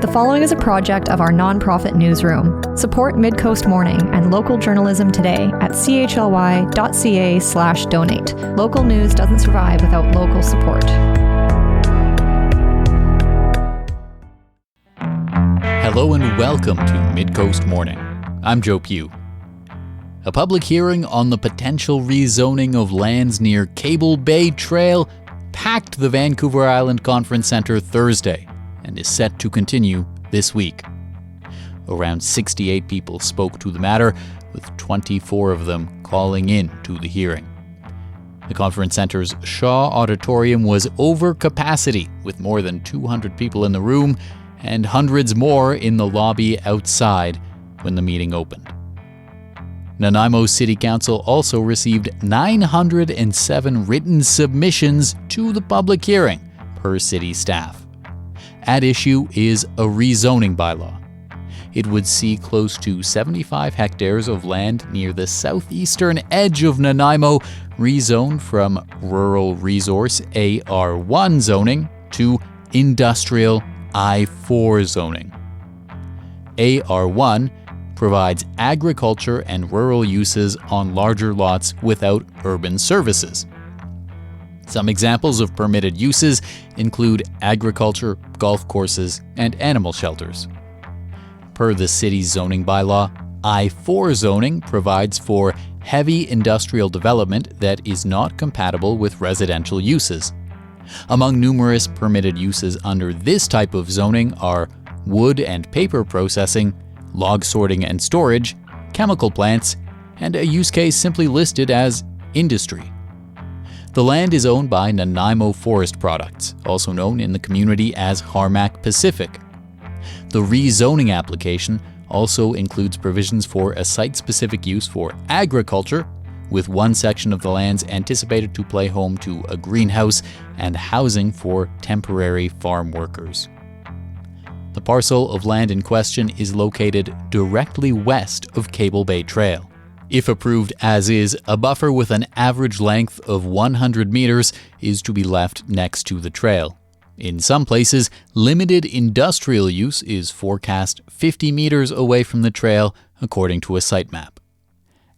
The following is a project of our nonprofit newsroom. Support Mid-Coast Morning and local journalism today at chly.ca/donate. Local news doesn't survive without local support. Hello and welcome to Mid-Coast Morning. I'm Joe Pugh. A public hearing on the potential rezoning of lands near Cable Bay Trail packed the Vancouver Island Conference Centre Thursday and is set to continue this week. Around 68 people spoke to the matter, with 24 of them calling in to the hearing. The conference centre's Shaw Auditorium was over capacity, with more than 200 people in the room and hundreds more in the lobby outside when the meeting opened. Nanaimo City Council also received 907 written submissions to the public hearing, per city staff. At issue is a rezoning bylaw. It would see close to 75 hectares of land near the southeastern edge of Nanaimo rezoned from rural resource AR1 zoning to industrial I4 zoning. AR1 provides agriculture and rural uses on larger lots without urban services. Some examples of permitted uses include agriculture, golf courses, and animal shelters. Per the city's zoning bylaw, I4 zoning provides for heavy industrial development that is not compatible with residential uses. Among numerous permitted uses under this type of zoning are wood and paper processing, log sorting and storage, chemical plants, and a use case simply listed as industry. The land is owned by Nanaimo Forest Products, also known in the community as Harmac Pacific. The rezoning application also includes provisions for a site-specific use for agriculture, with one section of the lands anticipated to play home to a greenhouse and housing for temporary farm workers. The parcel of land in question is located directly west of Cable Bay Trail. If approved as is, a buffer with an average length of 100 meters is to be left next to the trail. In some places, limited industrial use is forecast 50 meters away from the trail, according to a site map.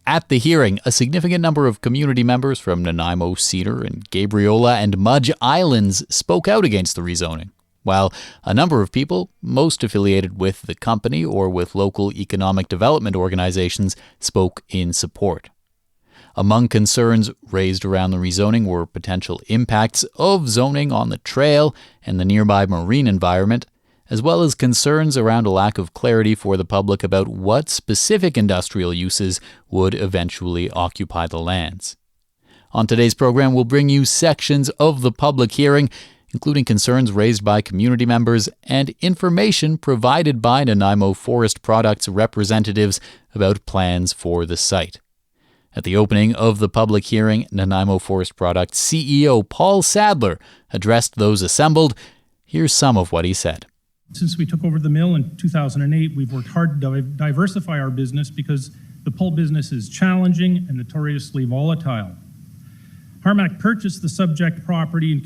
At the hearing, a significant number of community members from Nanaimo, Cedar, and Gabriola and Mudge Islands spoke out against the rezoning, while a number of people, most affiliated with the company or with local economic development organizations, spoke in support. Among concerns raised around the rezoning were potential impacts of zoning on the trail and the nearby marine environment, as well as concerns around a lack of clarity for the public about what specific industrial uses would eventually occupy the lands. On today's program, we'll bring you sections of the public hearing, including concerns raised by community members and information provided by Nanaimo Forest Products representatives about plans for the site. At the opening of the public hearing, Nanaimo Forest Products CEO Paul Sadler addressed those assembled. Here's some of what he said. Since we took over the mill in 2008, we've worked hard to diversify our business because the pulp business is challenging and notoriously volatile. Harmac purchased the subject property and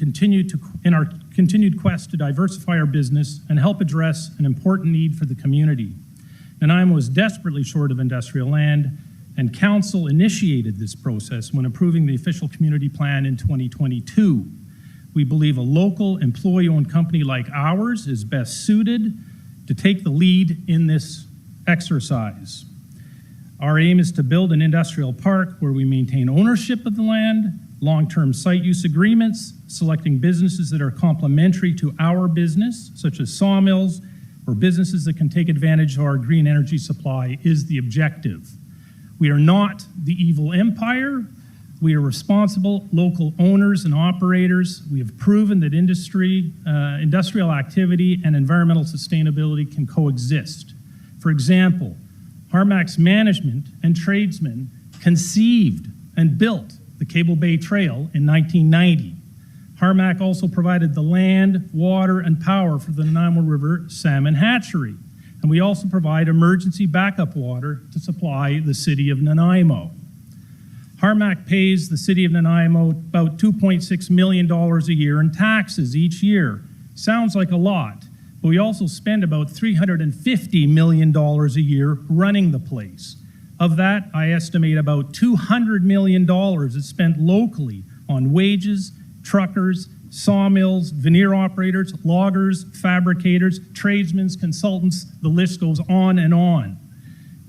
in our continued quest to diversify our business and help address an important need for the community. Nanaimo was desperately short of industrial land, and Council initiated this process when approving the official community plan in 2022. We believe a local employee-owned company like ours is best suited to take the lead in this exercise. Our aim is to build an industrial park where we maintain ownership of the land, long-term site use agreements, selecting businesses that are complementary to our business, such as sawmills, or businesses that can take advantage of our green energy supply is the objective. We are not the evil empire. We are responsible local owners and operators. We have proven that industrial activity and environmental sustainability can coexist. For example, Harmac's management and tradesmen conceived and built the Cable Bay Trail in 1990. Harmac also provided the land, water, and power for the Nanaimo River salmon hatchery. And we also provide emergency backup water to supply the city of Nanaimo. Harmac pays the city of Nanaimo about $2.6 million a year in taxes each year. Sounds like a lot, but we also spend about $350 million a year running the place. Of that, I estimate about $200 million is spent locally on wages, truckers, sawmills, veneer operators, loggers, fabricators, tradesmen, consultants, the list goes on and on.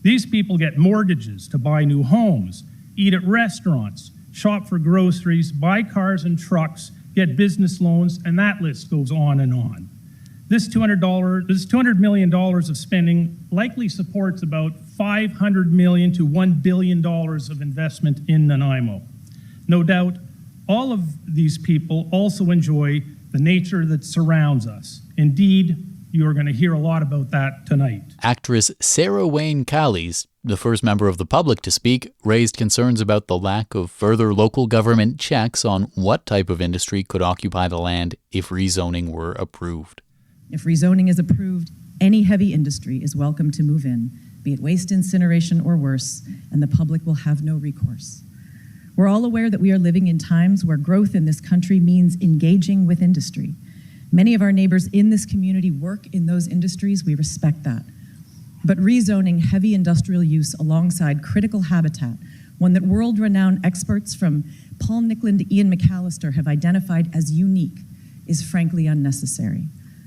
These people get mortgages to buy new homes, eat at restaurants, shop for groceries, buy cars and trucks, get business loans, and that list goes on and on. This $200 million of spending likely supports about $500 million to $1 billion of investment in Nanaimo. No doubt, all of these people also enjoy the nature that surrounds us. Indeed, you are going to hear a lot about that tonight. Actress Sarah Wayne Callies, the first member of the public to speak, raised concerns about the lack of further local government checks on what type of industry could occupy the land if rezoning were approved. If rezoning is approved, any heavy industry is welcome to move in, be it waste incineration or worse, and the public will have no recourse. We're all aware that we are living in times where growth in this country means engaging with industry. Many of our neighbors in this community work in those industries. We respect that. But rezoning heavy industrial use alongside critical habitat, one that world-renowned experts from Paul Nicklin to Ian McAllister have identified as unique, is frankly unnecessary.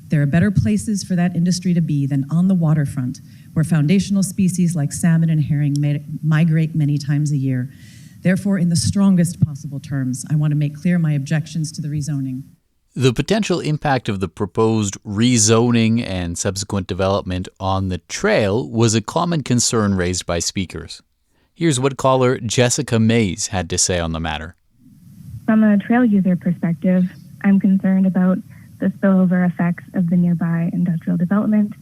There are better places for that industry to be than on the waterfront, where foundational species like salmon and herring migrate many times a year. Therefore, in the strongest possible terms, I want to make clear my objections to the rezoning. The potential impact of the proposed rezoning and subsequent development on the trail was a common concern raised by speakers. Here's what caller Jessica Mays had to say on the matter. From a trail user perspective, I'm concerned about the spillover effects of the nearby industrial development.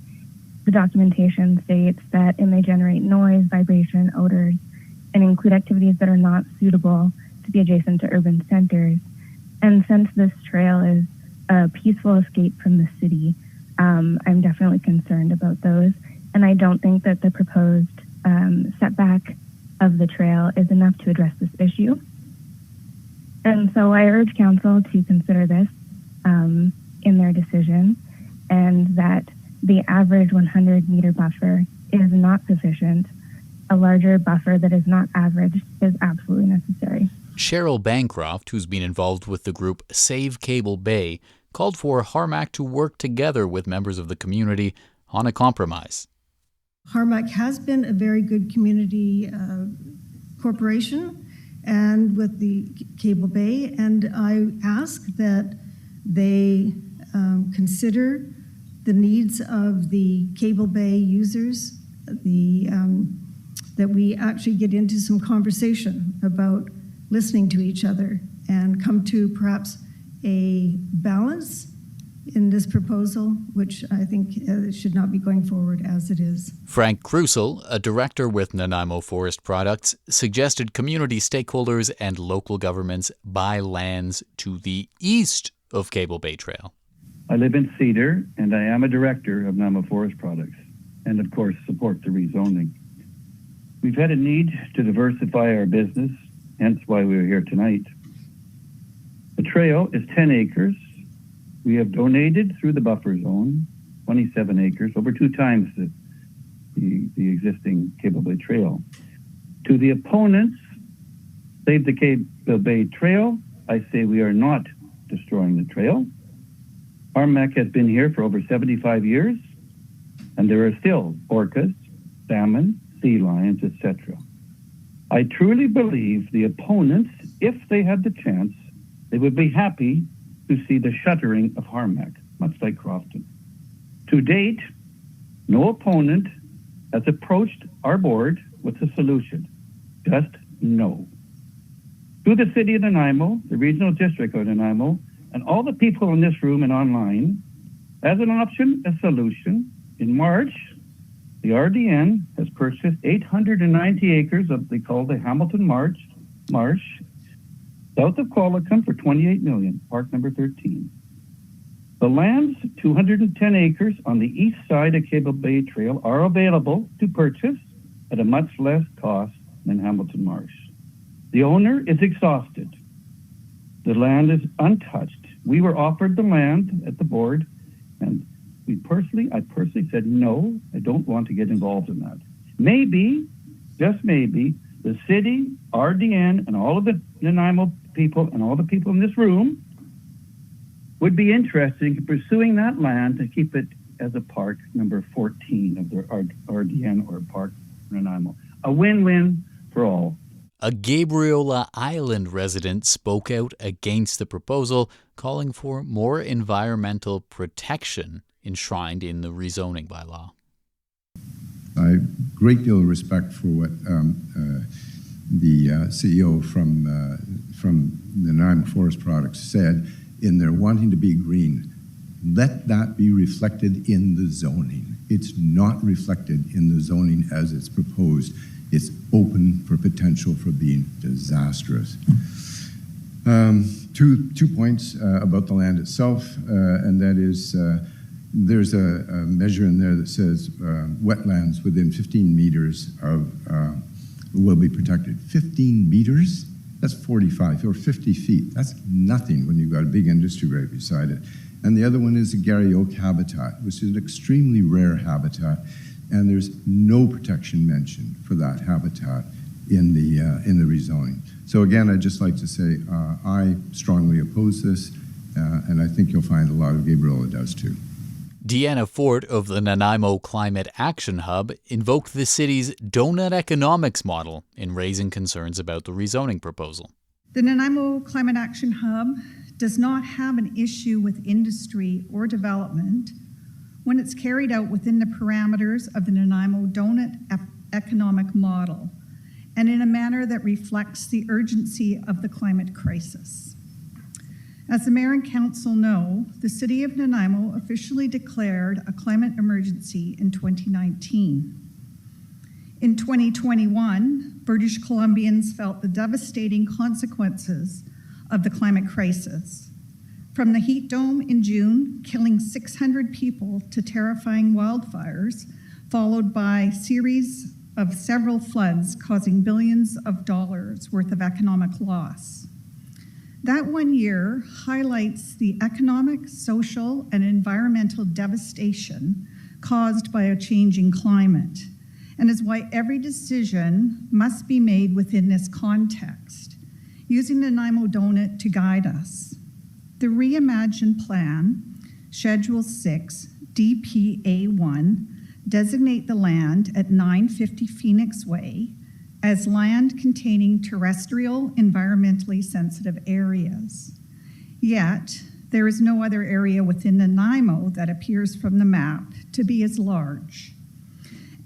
The documentation states that it may generate noise, vibration, odors, and include activities that are not suitable to be adjacent to urban centers. And since this trail is a peaceful escape from the city, I'm definitely concerned about those. And I don't think that the proposed setback of the trail is enough to address this issue. And so I urge council to consider this in their decision, and that the average 100-meter buffer is not sufficient. A larger buffer that is not average is absolutely necessary. Cheryl Bancroft, who's been involved with the group Save Cable Bay, called for Harmac to work together with members of the community on a compromise. Harmac has been a very good community corporation and with the Cable Bay, and I ask that they consider the needs of the Cable Bay users, that we actually get into some conversation about listening to each other and come to perhaps a balance in this proposal, which I think should not be going forward as it is. Frank Krusel, a director with Nanaimo Forest Products, suggested community stakeholders and local governments buy lands to the east of Cable Bay Trail. I live in Cedar, and I am a director of Nanaimo Forest Products, and of course support the rezoning. We've had a need to diversify our business, hence why we are here tonight. The trail is 10 acres. We have donated through the buffer zone 27 acres, over 2 times the existing Cable Bay Trail. To the opponents, Save the Cable Bay Trail, I say we are not destroying the trail. Harmac has been here for over 75 years, and there are still orcas, salmon, sea lions, etc. I truly believe the opponents, if they had the chance, they would be happy to see the shuttering of Harmac, much like Crofton. To date, no opponent has approached our board with a solution. Just no. To the City of Nanaimo, the Regional District of Nanaimo, and all the people in this room and online, as an option, a solution, in March, the RDN has purchased 890 acres of they call the Hamilton Marsh, south of Qualicum for $28 million, park number 13. The lands, 210 acres on the east side of Cable Bay Trail, are available to purchase at a much less cost than Hamilton Marsh. The owner is exhausted. The land is untouched. We were offered the land at the board, and I personally said, no, I don't want to get involved in that. Maybe, just maybe, the city, RDN, and all of the Nanaimo people and all the people in this room would be interested in pursuing that land to keep it as a park number 14 of their RDN or Park Nanaimo. A win-win for all. A Gabriola Island resident spoke out against the proposal, calling for more environmental protection enshrined in the rezoning bylaw. I have a great deal of respect for what the CEO from the Nanaimo Forest Products said in their wanting to be green. Let that be reflected in the zoning. It's not reflected in the zoning as it's proposed. It's open for potential for being disastrous. Two points about the land itself, and that is there's a measure in there that says wetlands within 15 meters of will be protected. 15 meters? That's 45 or 50 feet. That's nothing when you've got a big industry right beside it. And the other one is the Gary Oak habitat, which is an extremely rare habitat, and there's no protection mentioned for that habitat in the rezoning. So again, I'd just like to say I strongly oppose this, and I think you'll find a lot of Gabriola does too. Deanna Fort of the Nanaimo Climate Action Hub invoked the city's donut economics model in raising concerns about the rezoning proposal. The Nanaimo Climate Action Hub does not have an issue with industry or development when it's carried out within the parameters of the Nanaimo donut economic model and in a manner that reflects the urgency of the climate crisis. As the Mayor and Council know, the City of Nanaimo officially declared a climate emergency in 2019. In 2021, British Columbians felt the devastating consequences of the climate crisis. From the heat dome in June, killing 600 people, to terrifying wildfires, followed by a series of several floods causing billions of dollars worth of economic loss. That 1 year highlights the economic, social, and environmental devastation caused by a changing climate, and is why every decision must be made within this context, using the Nanaimo donut to guide us. The reimagined plan, Schedule 6, DPA1, designate the land at 950 Phoenix Way as land containing terrestrial, environmentally sensitive areas. Yet, there is no other area within Nanaimo that appears from the map to be as large.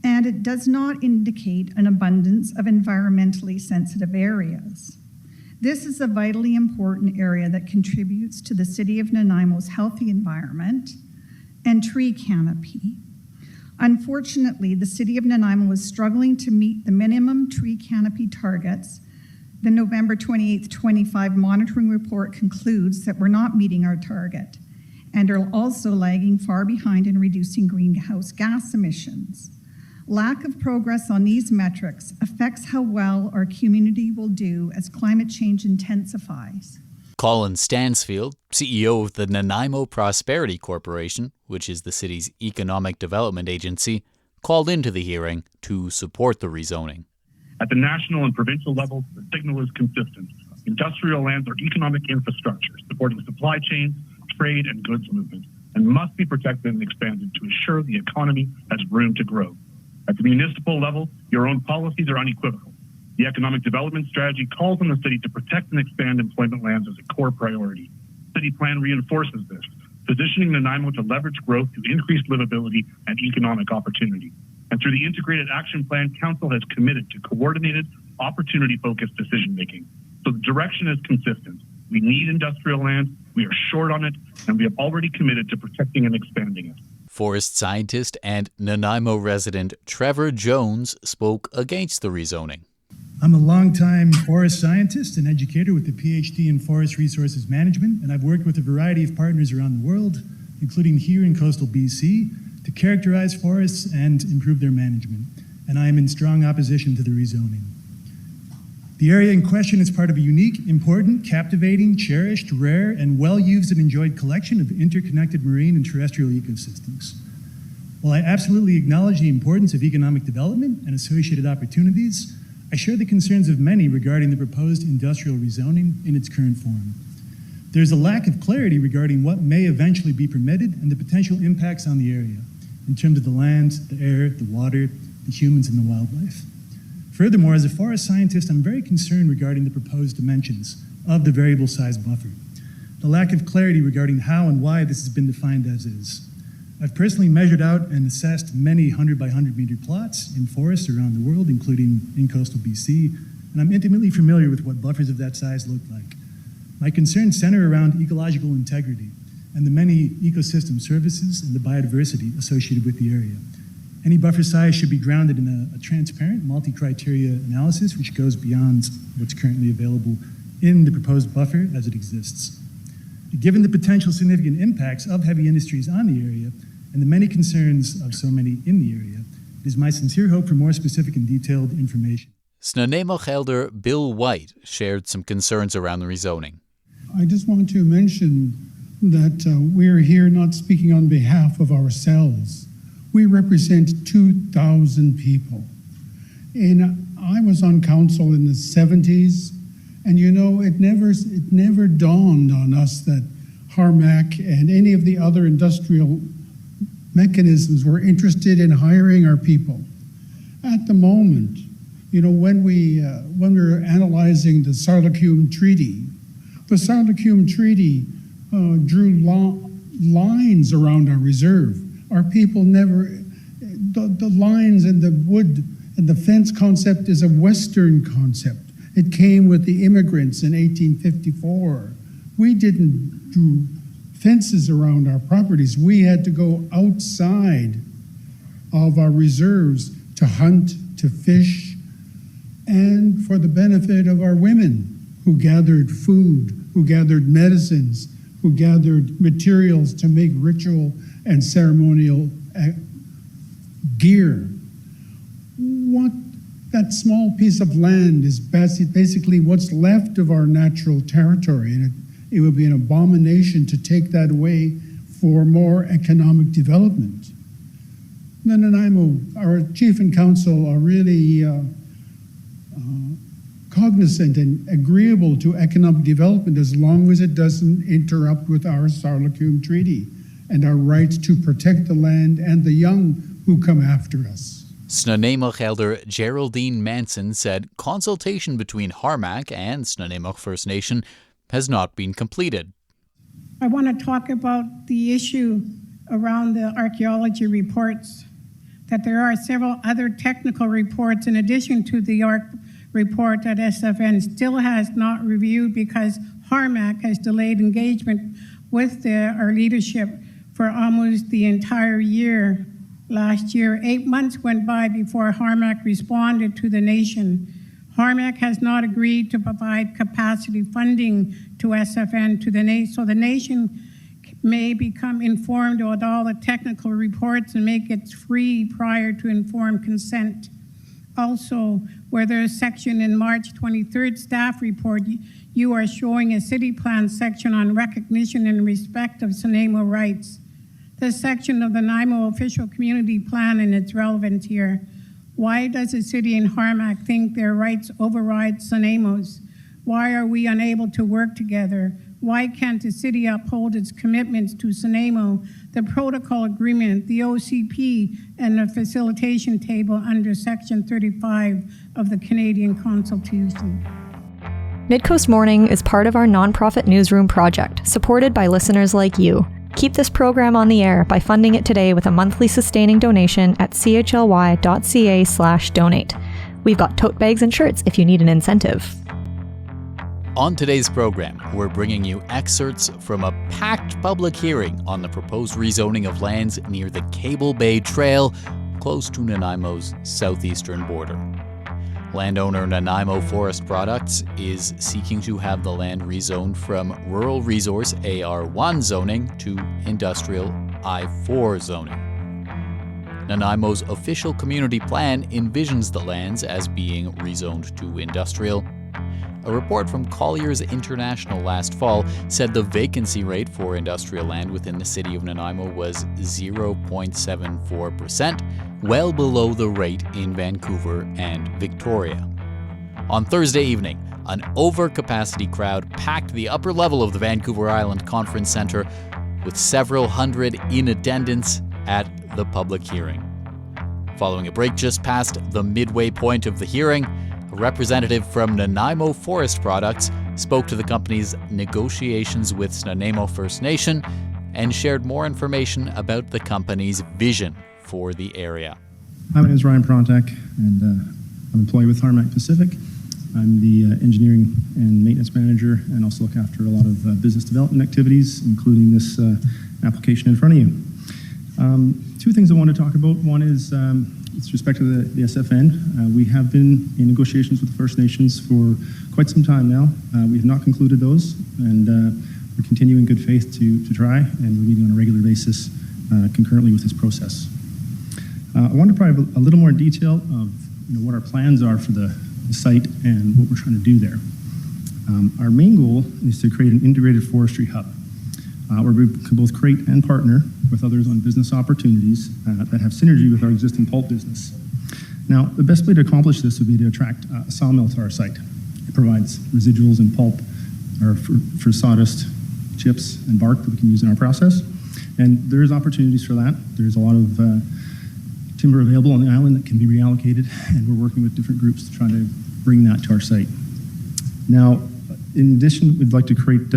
And it does not indicate an abundance of environmentally sensitive areas. This is a vitally important area that contributes to the City of Nanaimo's healthy environment and tree canopy. Unfortunately, the City of Nanaimo is struggling to meet the minimum tree canopy targets. The November 28, 25 monitoring report concludes that we're not meeting our target and are also lagging far behind in reducing greenhouse gas emissions. Lack of progress on these metrics affects how well our community will do as climate change intensifies. Colin Stansfield, CEO of the Nanaimo Prosperity Corporation, which is the city's economic development agency, called into the hearing to support the rezoning. At the national and provincial levels, the signal is consistent. Industrial lands are economic infrastructure supporting supply chains, trade, and goods movement, and must be protected and expanded to ensure the economy has room to grow. At the municipal level, your own policies are unequivocal. The economic development strategy calls on the city to protect and expand employment lands as a core priority. The city plan reinforces this, positioning Nanaimo to leverage growth to increase livability and economic opportunity. And through the Integrated Action Plan, Council has committed to coordinated, opportunity-focused decision-making. So the direction is consistent. We need industrial land, we are short on it, and we have already committed to protecting and expanding it. Forest scientist and Nanaimo resident Trevor Jones spoke against the rezoning. I'm a longtime forest scientist and educator with a PhD in forest resources management, and I've worked with a variety of partners around the world, including here in coastal BC, to characterize forests and improve their management. And I am in strong opposition to the rezoning. The area in question is part of a unique, important, captivating, cherished, rare, and well-used and enjoyed collection of interconnected marine and terrestrial ecosystems. While I absolutely acknowledge the importance of economic development and associated opportunities, I share the concerns of many regarding the proposed industrial rezoning in its current form. There's a lack of clarity regarding what may eventually be permitted and the potential impacts on the area in terms of the land, the air, the water, the humans, and the wildlife. Furthermore, as a forest scientist, I'm very concerned regarding the proposed dimensions of the variable size buffer, the lack of clarity regarding how and why this has been defined as is. I've personally measured out and assessed many 100 by 100 meter plots in forests around the world, including in coastal BC, and I'm intimately familiar with what buffers of that size look like. My concerns center around ecological integrity and the many ecosystem services and the biodiversity associated with the area. Any buffer size should be grounded in a transparent multi-criteria analysis which goes beyond what's currently available in the proposed buffer as it exists. Given the potential significant impacts of heavy industries on the area and the many concerns of so many in the area, it is my sincere hope for more specific and detailed information. Nanaimo Elder Bill White shared some concerns around the rezoning. I just want to mention that we're here not speaking on behalf of ourselves. We represent 2,000 people. And I was on council in the 70s, and you know, it never dawned on us that Harmac and any of the other industrial mechanisms were interested in hiring our people. At the moment, you know, when we were analyzing the Sarlacume Treaty, the Sarlacume Treaty drew lines around our reserve. Our people never, the lines and the wood and the fence concept is a Western concept. It came with the immigrants in 1854. We didn't do fences around our properties. We had to go outside of our reserves to hunt, to fish, and for the benefit of our women who gathered food, who gathered medicines, who gathered materials to make ritual and ceremonial gear. What that small piece of land is basically what's left of our natural territory, and it would be an abomination to take that away for more economic development. Nanaimo, our chief and council are really cognizant and agreeable to economic development as long as it doesn't interrupt with our Sarlacume Treaty and our right to protect the land and the young who come after us. Nanaimo Elder Geraldine Manson said consultation between Harmac and Nanaimo First Nation has not been completed. I want to talk about the issue around the archaeology reports, that there are several other technical reports in addition to the report that SFN still has not reviewed because Harmac has delayed engagement with our leadership for almost the entire year. Last year, 8 months went by before Harmac responded to the nation. Harmac has not agreed to provide capacity funding to SFN to the nation, so the nation may become informed about all the technical reports and make it free prior to informed consent. Also, where there's a section in March 23rd staff report, you are showing a city plan section on recognition and respect of Nanaimo rights. The section of the Nanaimo official community plan and its relevance here. Why does the city in Harmac think their rights override Nanaimo's? Why are we unable to work together? Why can't the city uphold its commitments to Nanaimo, the protocol agreement, the OCP, and the facilitation table under Section 35 of the Canadian Constitution? Midcoast Morning is part of our nonprofit newsroom project, supported by listeners like you. Keep this program on the air by funding it today with a monthly sustaining donation at chly.ca/donate. We've got tote bags and shirts if you need an incentive. On today's program, we're bringing you excerpts from a packed public hearing on the proposed rezoning of lands near the Cable Bay Trail, close to Nanaimo's southeastern border. Landowner Nanaimo Forest Products is seeking to have the land rezoned from Rural Resource AR1 zoning to Industrial I4 zoning. Nanaimo's official community plan envisions the lands as being rezoned to industrial A report from Colliers International last fall said the vacancy rate for industrial land within the city of Nanaimo was 0.74%, well below the rate in Vancouver and Victoria. On Thursday evening, an overcapacity crowd packed the upper level of the Vancouver Island Conference Centre, with several hundred in attendance at the public hearing. Following a break just past the midway point of the hearing, a representative from Nanaimo Forest Products spoke to the company's negotiations with Nanaimo First Nation and shared more information about the company's vision for the area. Hi, my name is Ryan Prontak, and I'm an employee with Harmac Pacific. I'm the engineering and maintenance manager, and also look after a lot of business development activities, including this application in front of you. Two things I want to talk about. One is with respect to the SFN. We have been in negotiations with the First Nations for quite some time now. We have not concluded those, and we're continuing in good faith to try, and we're meeting on a regular basis concurrently with this process. I want to provide a little more detail of what our plans are for the site and what we're trying to do there. Our main goal is to create an integrated forestry hub where we can both create and partner with others on business opportunities that have synergy with our existing pulp business. Now, the best way to accomplish this would be to attract a sawmill to our site. It provides residuals and pulp for sawdust, chips, and bark that we can use in our process. And there's opportunities for that. There's a lot of timber available on the island that can be reallocated, and we're working with different groups to try to bring that to our site. Now, in addition, we'd like to create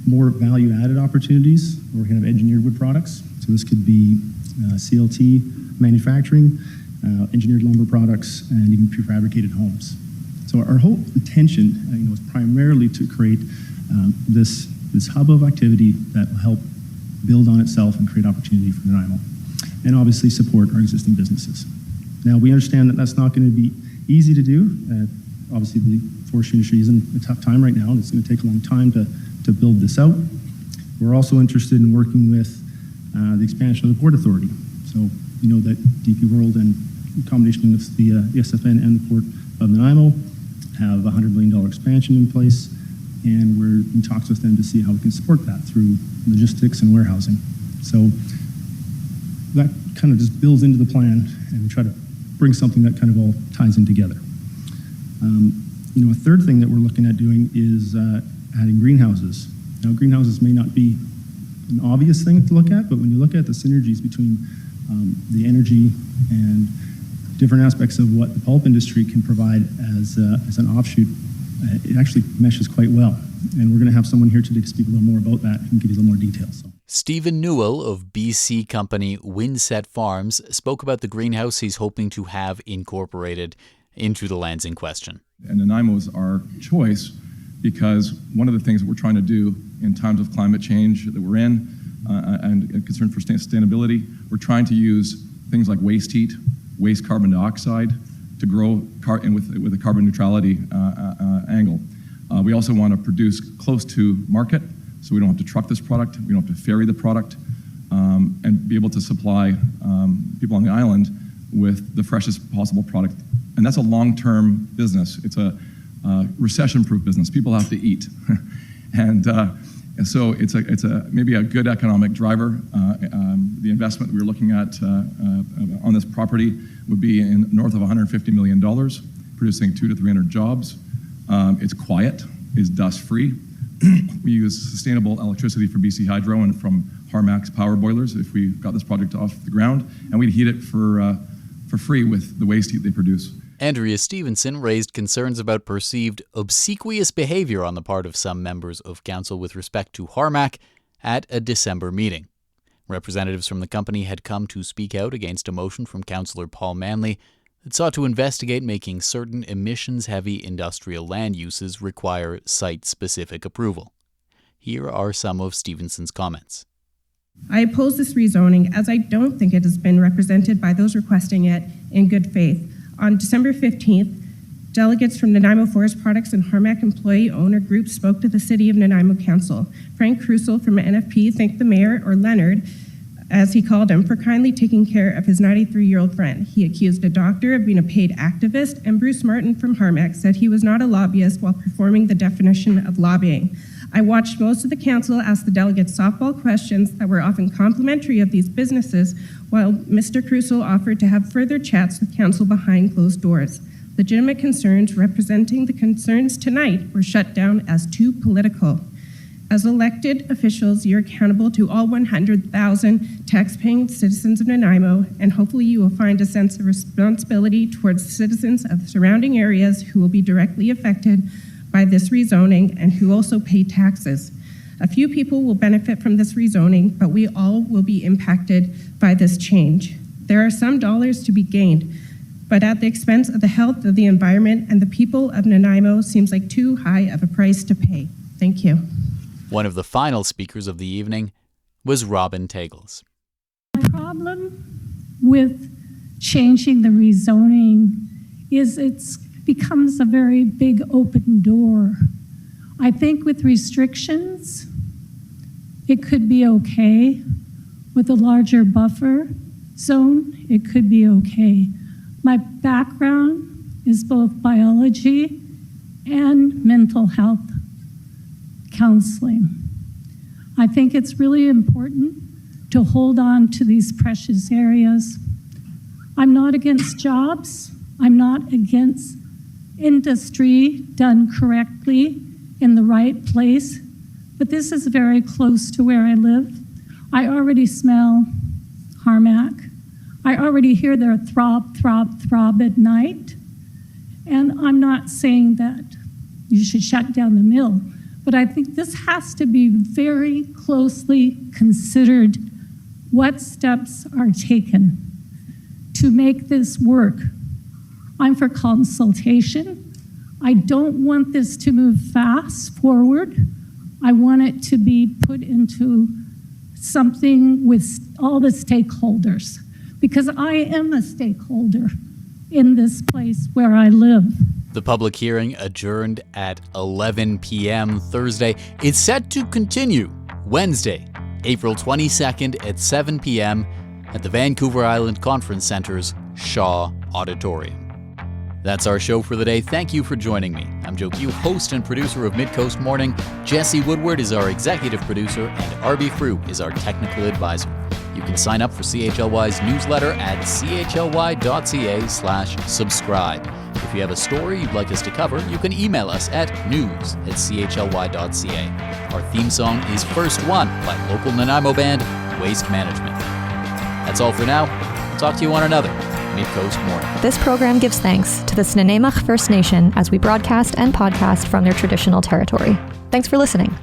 more value-added opportunities where we can have engineered wood products. So this could be CLT manufacturing, engineered lumber products, and even prefabricated homes. So our whole intention is primarily to create this hub of activity that will help build on itself and create opportunity for Nanaimo, and obviously support our existing businesses. Now, we understand that that's not going to be easy to do. Obviously, the forestry industry is in a tough time right now, and it's going to take a long time to build this out. We're also interested in working with the expansion of the Port Authority. So, you know that DP World, and in combination with the SFN and the Port of Nanaimo, have a $100 million expansion in place, and we're in talks with them to see how we can support that through logistics and warehousing. So that kind of just builds into the plan, and we try to bring something that kind of all ties in together. A third thing that we're looking at doing is adding greenhouses. Now, greenhouses may not be an obvious thing to look at, but when you look at the synergies between the energy and different aspects of what the pulp industry can provide as an offshoot, it actually meshes quite well. And we're going to have someone here today to speak a little more about that and give you a little more details. Stephen Newell of BC company Windset Farms spoke about the greenhouse he's hoping to have incorporated into the lands in question. And Nanaimo is our choice because one of the things that we're trying to do in times of climate change that we're in and concern for sustainability, we're trying to use things like waste heat, waste carbon dioxide to grow and with a carbon neutrality angle. We also want to produce close to market, so we don't have to truck this product, we don't have to ferry the product, and be able to supply people on the island with the freshest possible product. And that's a long-term business. It's a recession-proof business. People have to eat. And so it's maybe a good economic driver. The investment we're looking at on this property would be in north of $150 million, producing 200 to 300 jobs. It's quiet, it's dust-free. We use sustainable electricity from BC Hydro and from Harmac's power boilers if we got this project off the ground, and we'd heat it for free with the waste heat they produce. Andrea Stevenson raised concerns about perceived obsequious behavior on the part of some members of council with respect to Harmac at a December meeting. Representatives from the company had come to speak out against a motion from Councillor Paul Manley that sought to investigate making certain emissions-heavy industrial land uses require site-specific approval. Here are some of Stevenson's comments. I oppose this rezoning as I don't think it has been represented by those requesting it in good faith. On December 15th, delegates from Nanaimo Forest Products and Harmac employee owner groups spoke to the City of Nanaimo Council. Frank Crusoe from NFP thanked the mayor, or Leonard, as he called him, for kindly taking care of his 93-year-old friend. He accused a doctor of being a paid activist, and Bruce Martin from Harmac said he was not a lobbyist while performing the definition of lobbying. I watched most of the council ask the delegates softball questions that were often complimentary of these businesses, while Mr. Crusoe offered to have further chats with council behind closed doors. Legitimate concerns representing the concerns tonight were shut down as too political. As elected officials, you're accountable to all 100,000 taxpaying citizens of Nanaimo, and hopefully you will find a sense of responsibility towards citizens of the surrounding areas who will be directly affected by this rezoning and who also pay taxes. A few people will benefit from this rezoning, but we all will be impacted by this change. There are some dollars to be gained, but at the expense of the health of the environment and the people of Nanaimo seems like too high of a price to pay. Thank you. One of the final speakers of the evening was Robin Tegels. The problem with changing the rezoning is it becomes a very big open door. I think with restrictions, it could be okay. With a larger buffer zone, it could be okay. My background is both biology and mental health counseling. I think it's really important to hold on to these precious areas. I'm not against jobs. I'm not against industry done correctly in the right place, but this is very close to where I live. I already smell Harmac. I already hear their throb, throb, throb at night. And I'm not saying that you should shut down the mill, but I think this has to be very closely considered what steps are taken to make this work. I'm for consultation. I don't want this to move fast forward. I want it to be put into something with all the stakeholders, because I am a stakeholder in this place where I live. The public hearing adjourned at 11 p.m. Thursday. It's set to continue Wednesday, April 22nd at 7 p.m. at the Vancouver Island Conference Center's Shaw Auditorium. That's our show for the day. Thank you for joining me. I'm Joe Q, host and producer of Midcoast Morning. Jesse Woodward is our executive producer, and Arby Frew is our technical advisor. You can sign up for CHLY's newsletter at chly.ca/subscribe. If you have a story you'd like us to cover, you can email us at news@chly.ca. Our theme song is First One by local Nanaimo band Waste Management. That's all for now. We'll talk to you on another Midcoast Morning. This program gives thanks to the Nanaimo First Nation as we broadcast and podcast from their traditional territory. Thanks for listening.